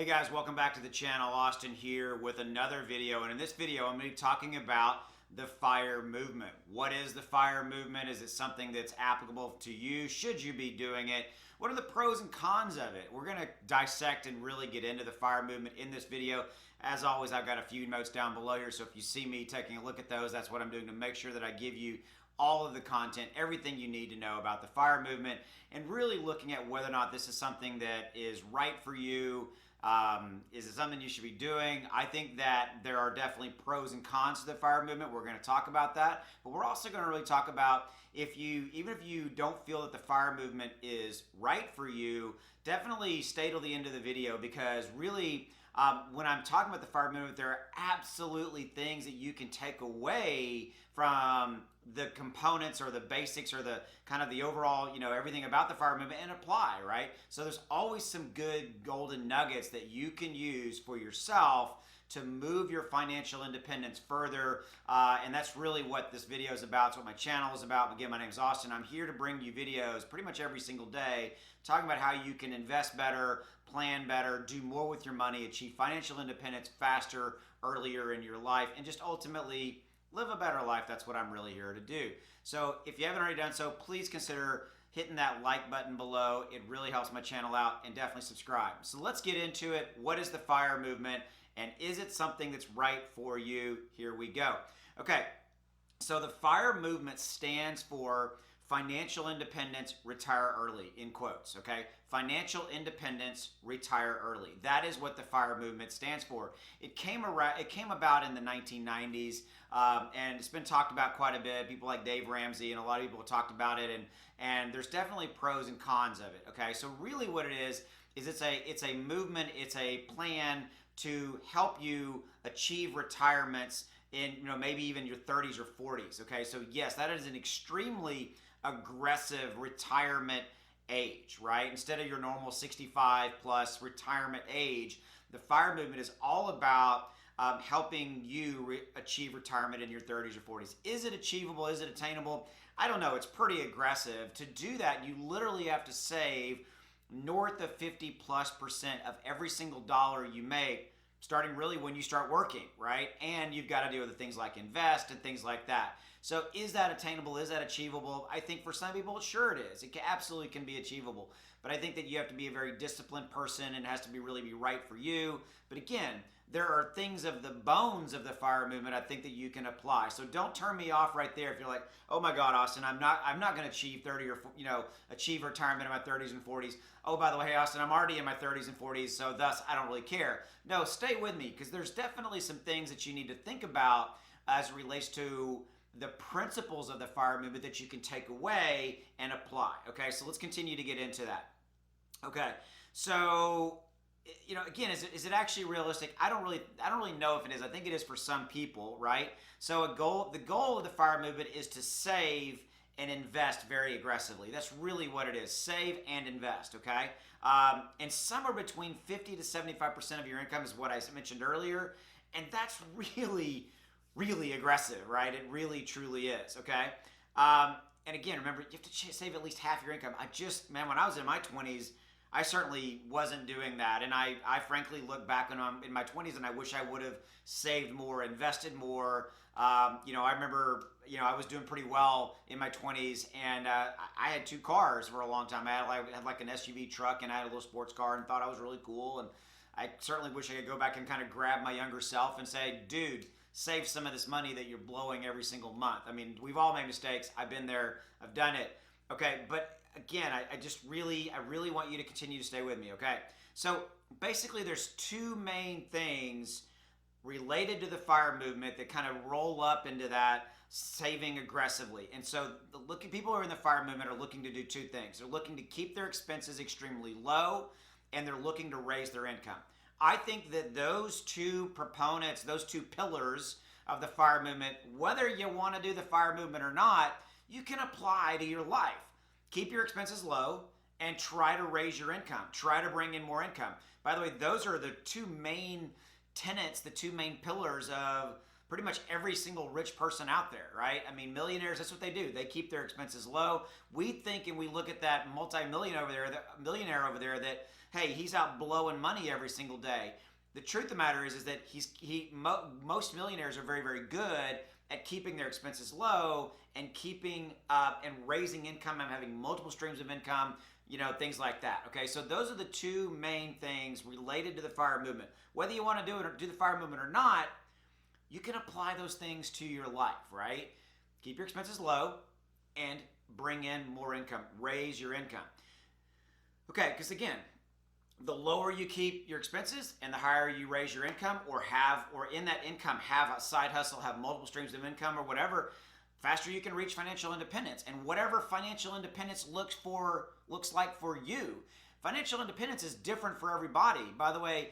Hey guys, welcome back to the channel. Austin here with another video, and in this video I'm going to be talking about the FIRE movement. What is the FIRE movement? Is it something that's applicable to you? Should you be doing it? What are the pros and cons of it? We're going to dissect and really get into the FIRE movement in this video. As always, I've got a few notes down below here, so if you see me taking a look at those, that's what I'm doing to make sure that I give you all of the content, everything you need to know about the FIRE movement, and really looking at whether or not this is something that is right for you. Is it something you should be doing? I think that there are definitely pros and cons to the FIRE movement. We're going to talk about that, but we're also going to really talk about even if you don't feel that the FIRE movement is right for you, definitely stay till the end of the video, because really when I'm talking about the FIRE movement, there are absolutely things that you can take away from the components or the basics or the kind of the overall, everything about the FIRE movement and apply, right? So there's always some good golden nuggets that you can use for yourself to move your financial independence further. And that's really what this video is about. It's what my channel is about. Again, my name is Austin. I'm here to bring you videos pretty much every single day talking about how you can invest better, plan better, do more with your money, achieve financial independence faster, earlier in your life, and just ultimately live a better life. That's what I'm really here to do. So if you haven't already done so, please consider hitting that like button below. It really helps my channel out, and definitely subscribe. So let's get into it. What is the FIRE movement, and is it something that's right for you? Here we go. Okay, so the FIRE movement stands for Financial Independence, Retire Early, in quotes, okay? Financial Independence, Retire Early. That is what the FIRE movement stands for. It came about in the 1990s, and it's been talked about quite a bit. People like Dave Ramsey and a lot of people have talked about it, and there's definitely pros and cons of it, okay? So really what it is it's a movement, it's a plan to help you achieve retirements in, maybe even your 30s or 40s, okay? So yes, that is an extremely aggressive retirement age, right? Instead of your normal 65 plus retirement age, the FIRE movement is all about helping you achieve retirement in your 30s or 40s. Is it achievable? Is it attainable? I don't know. It's pretty aggressive. To do that, you literally have to save north of 50+% of every single dollar you make, starting really when you start working, right? And you've got to do other things like invest and things like that. So is that attainable? Is that achievable? I think for some people, sure it is. It absolutely can be achievable. But I think that you have to be a very disciplined person, and it has to really be right for you. But again, there are things of the bones of the FIRE movement I think that you can apply. So don't turn me off right there if you're like, oh my God, Austin, I'm not going to achieve 30 or achieve retirement in my 30s and 40s. Oh, by the way, Austin, I'm already in my 30s and 40s, so thus I don't really care. No, stay with me, because there's definitely some things that you need to think about as it relates to the principles of the FIRE movement that you can take away and apply. Okay, so let's continue to get into that. Okay, so again, is it actually realistic? I don't really know if it is. I think it is for some people, right? So the goal of the FIRE movement is to save and invest very aggressively. That's really what it is. Save and invest, okay? And somewhere between 50 to 75% of your income is what I mentioned earlier, and that's really aggressive, right? It really truly is, okay? And again, remember, you have to save at least half your income. When I was in my 20s, I certainly wasn't doing that, and I frankly look back in my 20s, and I wish I would have saved more, invested more. I remember, I was doing pretty well in my 20s, and I had 2 cars for a long time. I had like an SUV truck, and I had a little sports car, and thought I was really cool. And I certainly wish I could go back and kind of grab my younger self and say, dude, save some of this money that you're blowing every single month. I mean, we've all made mistakes. I've been there. I've done it. Okay, but again, I really want you to continue to stay with me, okay? So basically there's 2 main things related to the FIRE movement that kind of roll up into that saving aggressively. And so people who are in the FIRE movement are looking to do 2 things. They're looking to keep their expenses extremely low, and they're looking to raise their income. I think that those 2 proponents, those 2 pillars of the FIRE movement, whether you want to do the FIRE movement or not, you can apply to your life. Keep your expenses low and try to raise your income. Try to bring in more income. By the way, those are the 2 main tenets, the 2 main pillars of pretty much every single rich person out there, right? I mean, millionaires, that's what they do. They keep their expenses low. We think and we look at that millionaire over there that, hey, he's out blowing money every single day. The truth of the matter is that most millionaires are very, very good at keeping their expenses low and keeping and raising income and having multiple streams of income, things like that. Okay, so those are the two main things related to the FIRE movement. Whether you want to do the FIRE movement or not, you can apply those things to your life, right? Keep your expenses low and bring in more income. Raise your income. Okay, because again, the lower you keep your expenses and the higher you raise your income or in that income have a side hustle, have multiple streams of income or whatever, faster you can reach financial independence. And whatever financial independence looks like for you. Financial independence is different for everybody. By the way,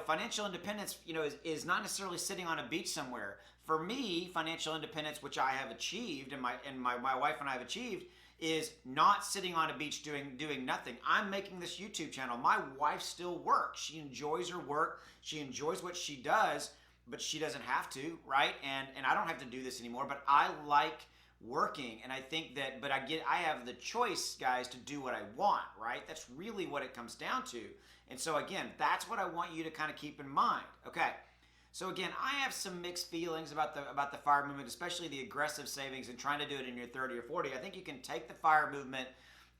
financial independence, is not necessarily sitting on a beach somewhere. For me, financial independence, which I have achieved and my wife and I have achieved, is not sitting on a beach doing nothing. I'm making this YouTube channel. My wife still works. She enjoys her work. She enjoys what she does, but she doesn't have to, right? And I don't have to do this anymore, but I like working, and I think that, but I have the choice, guys, to do what I want, right? That's really what it comes down to. And so again, that's what I want you to kind of keep in mind. Okay. So again, I have some mixed feelings about the FIRE movement, especially the aggressive savings and trying to do it in your 30 or 40. I think you can take the FIRE movement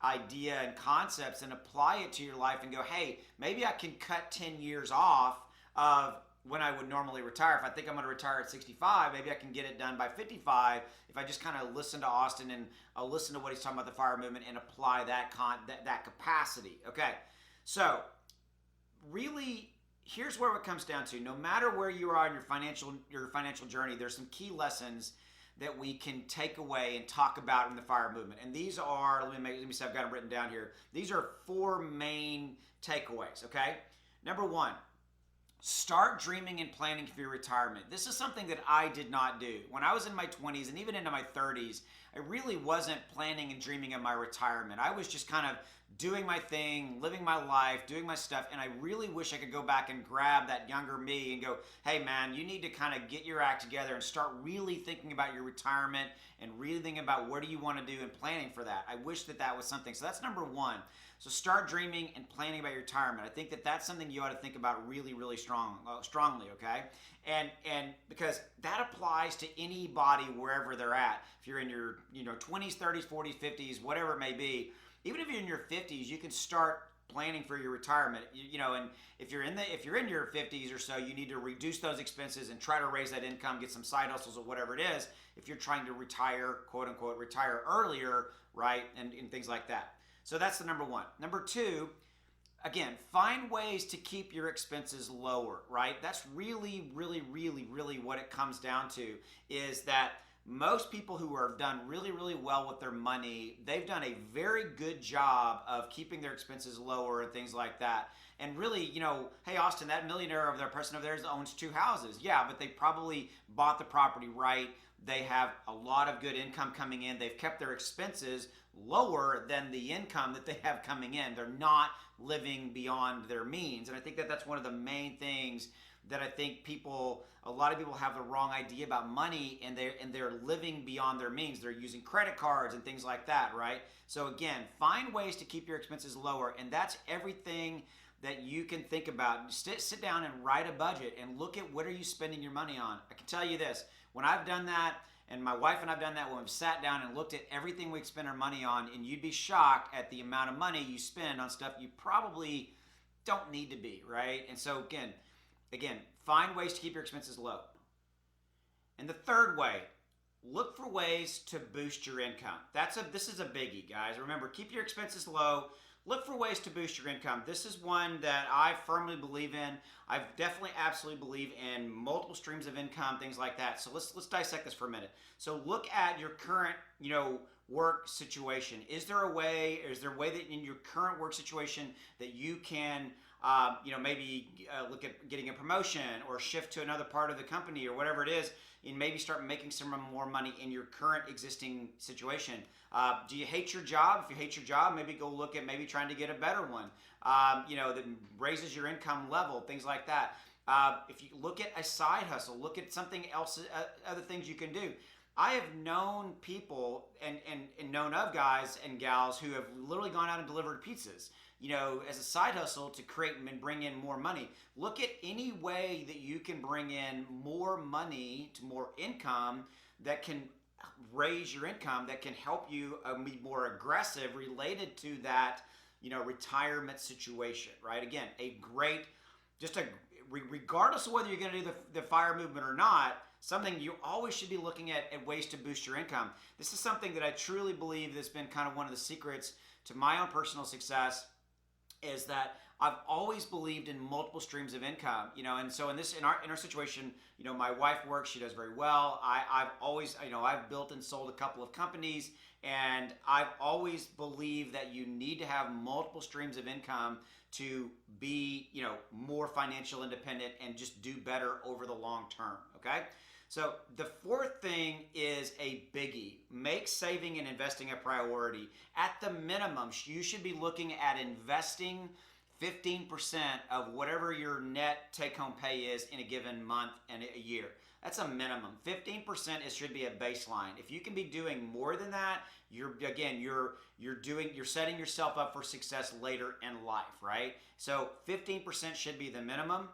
idea and concepts and apply it to your life and go, hey, maybe I can cut 10 years off of when I would normally retire. If I think I'm going to retire at 65, maybe I can get it done by 55 if I just kind of listen to Austin and I'll listen to what he's talking about the FIRE movement and apply that capacity. Okay, so really, here's where it comes down to. No matter where you are in your financial journey, there's some key lessons that we can take away and talk about in the FIRE movement. And these are, let me see, I've got them written down here. These are 4 main takeaways, okay? Number 1, start dreaming and planning for your retirement. This is something that I did not do. When I was in my 20s and even into my 30s, I really wasn't planning and dreaming of my retirement. I was just kind of doing my thing, living my life, doing my stuff, and I really wish I could go back and grab that younger me and go, hey man, you need to kind of get your act together and start really thinking about your retirement and really thinking about what do you want to do and planning for that. I wish that was something. So that's number 1. So start dreaming and planning about your retirement. I think that that's something you ought to think about really, really strongly, okay? And because that applies to anybody wherever they're at. If you're in your 20s, 30s, 40s, 50s, whatever it may be, even if you're in your 50s, you can start planning for your retirement. And if you're in your 50s or so, you need to reduce those expenses and try to raise that income, get some side hustles or whatever it is. If you're trying to retire, quote unquote, retire earlier, right, and things like that. So that's the number 1. Number 2, again, find ways to keep your expenses lower, right? That's really, really, really, really what it comes down to, is that most people who have done really, really well with their money, they've done a very good job of keeping their expenses lower and things like that. And really, hey, Austin, that millionaire over there, person over there owns 2 houses. Yeah, but they probably bought the property right. They have a lot of good income coming in. They've kept their expenses lower than the income that they have coming in. They're not living beyond their means. And I think that that's one of the main things that I think a lot of people have the wrong idea about money, and they're living beyond their means. They're using credit cards and things like that, right? So again, find ways to keep your expenses lower, and that's everything that you can think about. Sit down and write a budget and look at what are you spending your money on. I can tell you this, when I've done that, and my wife and I've done that, when we've sat down and looked at everything we spend our money on, and you'd be shocked at the amount of money you spend on stuff you probably don't need to be, right? And so again, find ways to keep your expenses low. And the third way, look for ways to boost your income. This is a biggie, guys. Remember, keep your expenses low. Look for ways to boost your income. This is one that I firmly believe in. I definitely absolutely believe in multiple streams of income, things like that. So let's dissect this for a minute. So look at your current, work situation. Is there a way that in your current work situation that you can Maybe look at getting a promotion or shift to another part of the company or whatever it is, and maybe start making some more money in your current existing situation. Do you hate your job? If you hate your job, maybe go look at maybe trying to get a better one, that raises your income level, things like that. If you look at a side hustle, look at something else, other things you can do. I have known people and known of guys and gals who have literally gone out and delivered pizzas, as a side hustle to create and bring in more money. Look at any way that you can bring in more money to more income that can raise your income, that can help you be more aggressive related to that, retirement situation, right? Again, regardless of whether you're going to do the FIRE movement or not, something you always should be looking at ways to boost your income. This is something that I truly believe has been kind of one of the secrets to my own personal success, is that I've always believed in multiple streams of income, and so in our situation, my wife works, she does very well. I've always, I've built and sold a couple of companies, and I've always believed that you need to have multiple streams of income to be, more financial independent and just do better over the long term, okay? So the fourth thing is a biggie. Make saving and investing a priority. At the minimum, you should be looking at investing 15% of whatever your net take-home pay is in a given month and a year. That's a minimum. 15% should be a baseline. If you can be doing more than that, you're setting yourself up for success later in life, right? So 15% should be the minimum.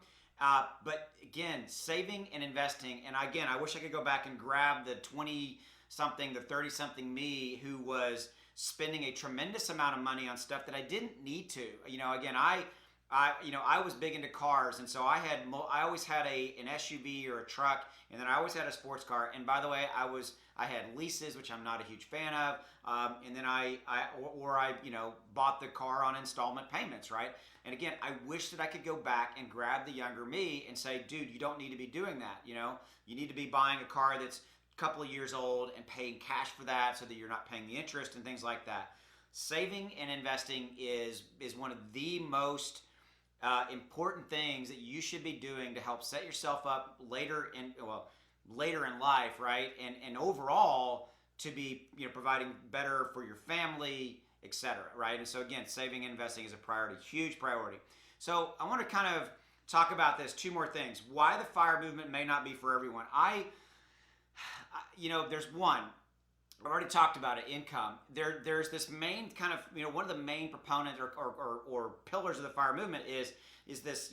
But again, saving and investing, and again, I wish I could go back and grab the 20-something, the 30-something me who was spending a tremendous amount of money on stuff that I didn't need to. Again, I was big into cars, and so I always had an SUV or a truck, and then I always had a sports car. And by the way, I had leases, which I'm not a huge fan of, and then I bought the car on installment payments, right? And again, I wish that I could go back and grab the younger me and say, dude, you don't need to be doing that. You need to be buying a car that's a couple of years old and paying cash for that so that you're not paying the interest and things like that. Saving and investing is one of the most important things that you should be doing to help set yourself up later in life, right? And overall to be providing better for your family, etc., right? And so again, saving and investing is a priority, huge priority. So I want to kind of talk about this, two more things. Why the FIRE movement may not be for everyone. There's one. I've already talked about it, income. There's this main kind of, one of the main proponents or pillars of the FIRE movement is this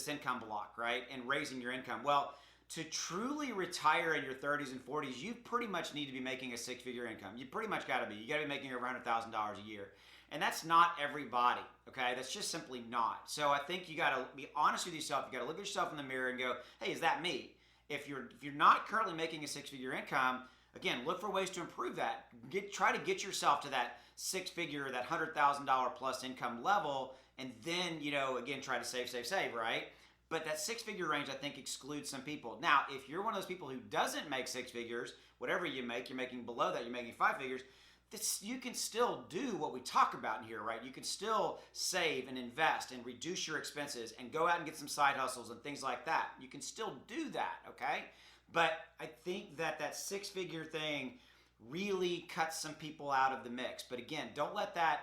income block, right? And raising your income. Well, to truly retire in your 30s and 40s, you pretty much need to be making a six-figure income. You pretty much got to be. You got to be making over $100,000 a year. And that's not everybody, okay? That's just simply not. So I think you got to be honest with yourself. You got to look at yourself in the mirror and go, hey, is that me? If you're not currently making a six-figure income, again, look for ways to improve that. Try to get yourself to that six-figure, that $100,000 plus income level, and then, again, try to save, right? But that six-figure range, I think, excludes some people. Now, if you're one of those people who doesn't make six figures, whatever you make, you're making below that, you're making five figures, you can still do what we talk about in here, right? You can still save and invest and reduce your expenses and go out and get some side hustles and things like that. You can still do that, okay? But I think that six-figure thing really cuts some people out of the mix. But again, don't let that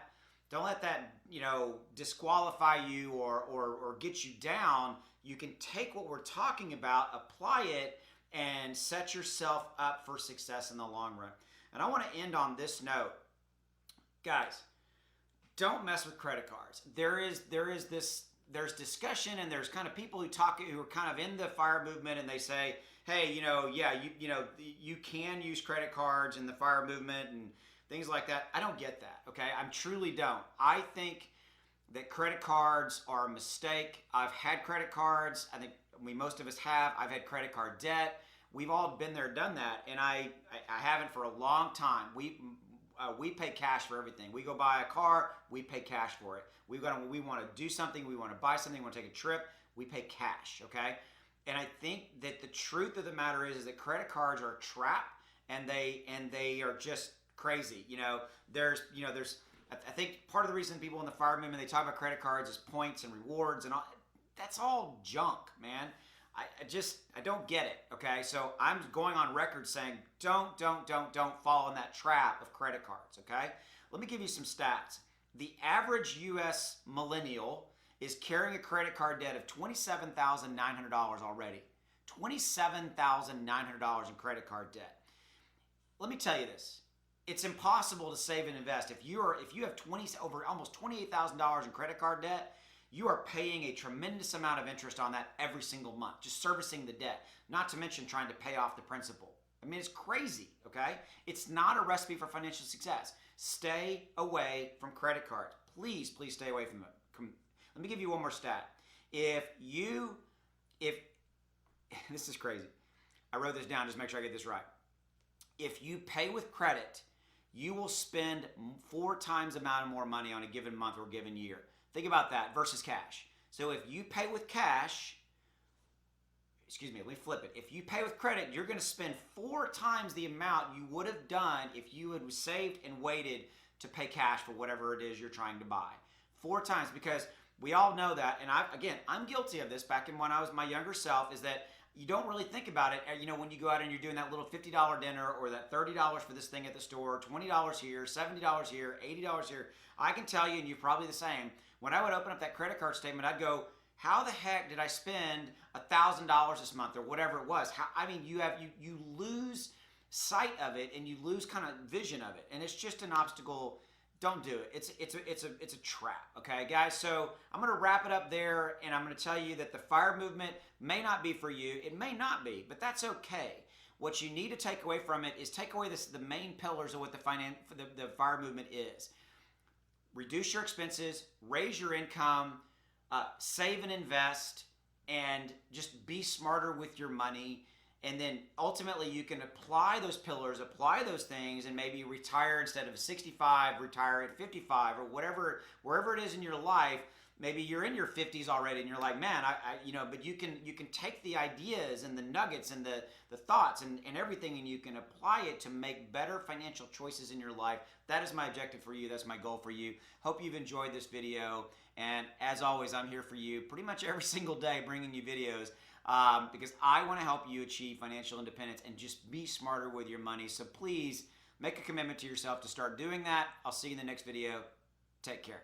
disqualify you or get you down. You can take what we're talking about, apply it, and set yourself up for success in the long run. And I want to end on this note. Guys, don't mess with credit cards. There's discussion, and there's kind of people who are kind of in the FIRE movement, and they say, hey, you can use credit cards in the FIRE movement and things like that. I don't get that, okay? I truly don't. I think that credit cards are a mistake. I've had credit cards. I think most of us have. I've had credit card debt. We've all been there, done that, and I haven't for a long time. We pay cash for everything. We go buy a car, we pay cash for it. We want to do something, we want to buy something, we want to take a trip, we pay cash, okay? And I think that the truth of the matter is that credit cards are a trap, and they are just crazy. There's I think part of the reason people in the FIRE movement, they talk about credit cards is points and rewards and all. That's all junk, man. I don't get it, okay? So I'm going on record saying don't fall in that trap of credit cards, okay? Let me give you some stats. The average U.S. millennial is carrying a credit card debt of $27,900 already. $27,900 in credit card debt. Let me tell you this. It's impossible to save and invest. If you have over almost $28,000 in credit card debt, you are paying a tremendous amount of interest on that every single month, just servicing the debt, not to mention trying to pay off the principal. I mean, it's crazy, okay? It's not a recipe for financial success. Stay away from credit cards. Please stay away from them. Let me give you one more stat. If this is crazy. I wrote this down just to make sure I get this right. If you pay with credit, you will spend 4 times the amount of more money on a given month or given year. Think about that versus cash. So if you pay with cash, let me flip it. If you pay with credit, you're going to spend 4 times the amount you would have done if you had saved and waited to pay cash for whatever it is you're trying to buy. 4 times, because we all know that, and I'm guilty of this back in when I was my younger self, is that you don't really think about it. You know, when you go out and you're doing that little $50 dinner or that $30 for this thing at the store, $20 here, $70 here, $80 here. I can tell you, and you're probably the same, when I would open up that credit card statement, I'd go, how the heck did I spend $1,000 this month or whatever it was? You lose sight of it and you lose kind of vision of it, and it's just an obstacle. Don't do it. It's a trap, okay, guys? So I'm going to wrap it up there, and I'm going to tell you that the FIRE movement may not be for you. It may not be, but that's okay. What you need to take away from it is take away the main pillars of what the FIRE movement is. Reduce your expenses, raise your income, save and invest, and just be smarter with your money. And then ultimately you can apply those pillars, apply those things, and maybe retire instead of 65, retire at 55 or whatever, wherever it is in your life. Maybe you're in your 50s already and you're like, man, but you can take the ideas and the nuggets and the thoughts and everything, and you can apply it to make better financial choices in your life. That is my objective for you. That's my goal for you. Hope you've enjoyed this video. And as always, I'm here for you pretty much every single day bringing you videos. Because I want to help you achieve financial independence and just be smarter with your money. So please make a commitment to yourself to start doing that. I'll see you in the next video. Take care.